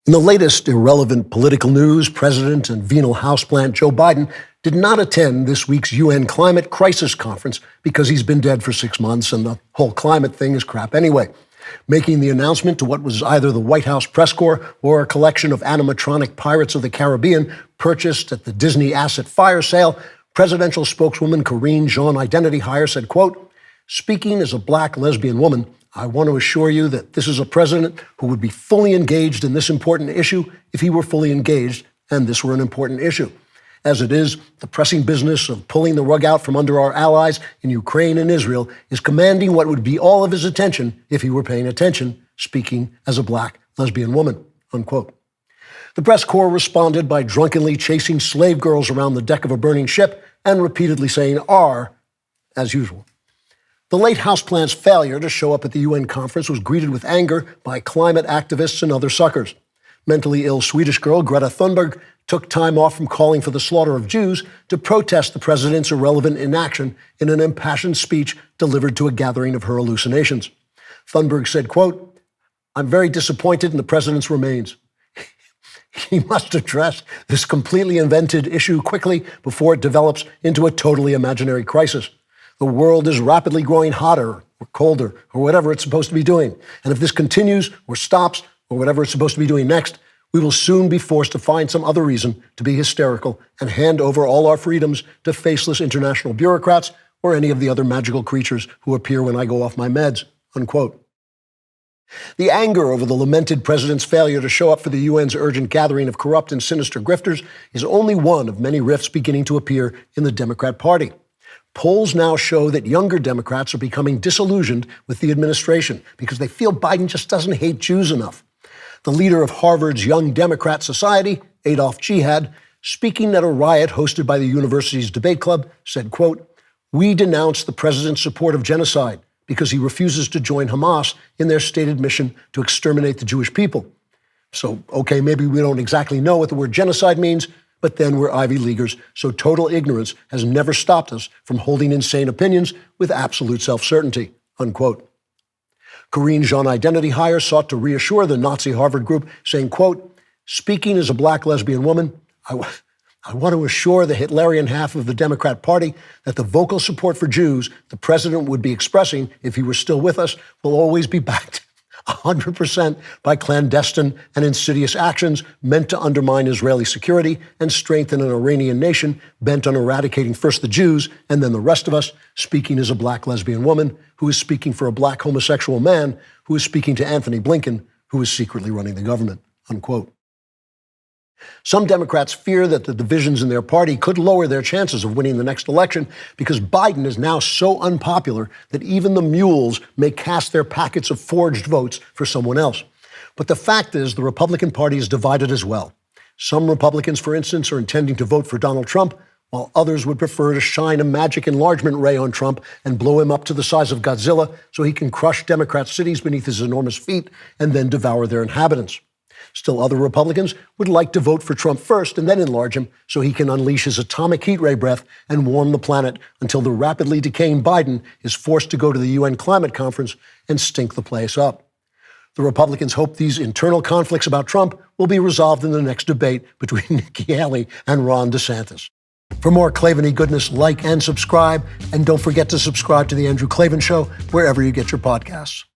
In the latest irrelevant political news, President and Venal Houseplant Joe Biden did not attend this week's UN Climate Crisis Conference because he's been dead for 6 months and the whole climate thing is crap anyway. Making the announcement to what was either the White House press corps or a collection of animatronic pirates of the Caribbean purchased at the Disney asset fire sale, presidential spokeswoman Karine Jean-Identity Hire said, quote, "Speaking as a black lesbian woman, I want to assure you that this is a president who would be fully engaged in this important issue if he were fully engaged and this were an important issue. As it is, the pressing business of pulling the rug out from under our allies in Ukraine and Israel is commanding what would be all of his attention if he were paying attention, speaking as a black lesbian woman," unquote. The press corps responded by drunkenly chasing slave girls around the deck of a burning ship and repeatedly saying "R" as usual. The late houseplant's failure to show up at the UN conference was greeted with anger by climate activists and other suckers. Mentally ill Swedish girl Greta Thunberg took time off from calling for the slaughter of Jews to protest the president's irrelevant inaction in an impassioned speech delivered to a gathering of her hallucinations. Thunberg said, quote, "I'm very disappointed in the president's remains. He must address this completely invented issue quickly before it develops into a totally imaginary crisis. The world is rapidly growing hotter or colder or whatever it's supposed to be doing. And if this continues or stops or whatever it's supposed to be doing next, we will soon be forced to find some other reason to be hysterical and hand over all our freedoms to faceless international bureaucrats or any of the other magical creatures who appear when I go off my meds," unquote. The anger over the lamented president's failure to show up for the UN's urgent gathering of corrupt and sinister grifters is only one of many rifts beginning to appear in the Democrat Party. Polls now show that younger Democrats are becoming disillusioned with the administration because they feel Biden just doesn't hate Jews enough. The leader of Harvard's Young Democrat Society, Adolf Jihad, speaking at a riot hosted by the university's debate club, said, quote, "We denounce the president's support of genocide because he refuses to join Hamas in their stated mission to exterminate the Jewish people. So, okay, maybe we don't exactly know what the word genocide means, but then we're Ivy Leaguers, so total ignorance has never stopped us from holding insane opinions with absolute self-certainty," unquote. Karine Jean-Identity Hire sought to reassure the Nazi Harvard group, saying, quote, "Speaking as a black lesbian woman, I want to assure the Hitlerian half of the Democrat Party that the vocal support for Jews the president would be expressing if he were still with us will always be backed 100% by clandestine and insidious actions meant to undermine Israeli security and strengthen an Iranian nation bent on eradicating first the Jews and then the rest of us, speaking as a black lesbian woman who is speaking for a black homosexual man who is speaking to Anthony Blinken, who is secretly running the government," unquote. Some Democrats fear that the divisions in their party could lower their chances of winning the next election because Biden is now so unpopular that even the mules may cast their packets of forged votes for someone else. But the fact is the Republican Party is divided as well. Some Republicans, for instance, are intending to vote for Donald Trump, while others would prefer to shine a magic enlargement ray on Trump and blow him up to the size of Godzilla so he can crush Democrat cities beneath his enormous feet and then devour their inhabitants. Still, other Republicans would like to vote for Trump first and then enlarge him so he can unleash his atomic heat ray breath and warm the planet until the rapidly decaying Biden is forced to go to the UN climate conference and stink the place up. The Republicans hope these internal conflicts about Trump will be resolved in the next debate between Nikki Haley and Ron DeSantis. For more Klavan-y goodness, like and subscribe. And don't forget to subscribe to The Andrew Klavan Show wherever you get your podcasts.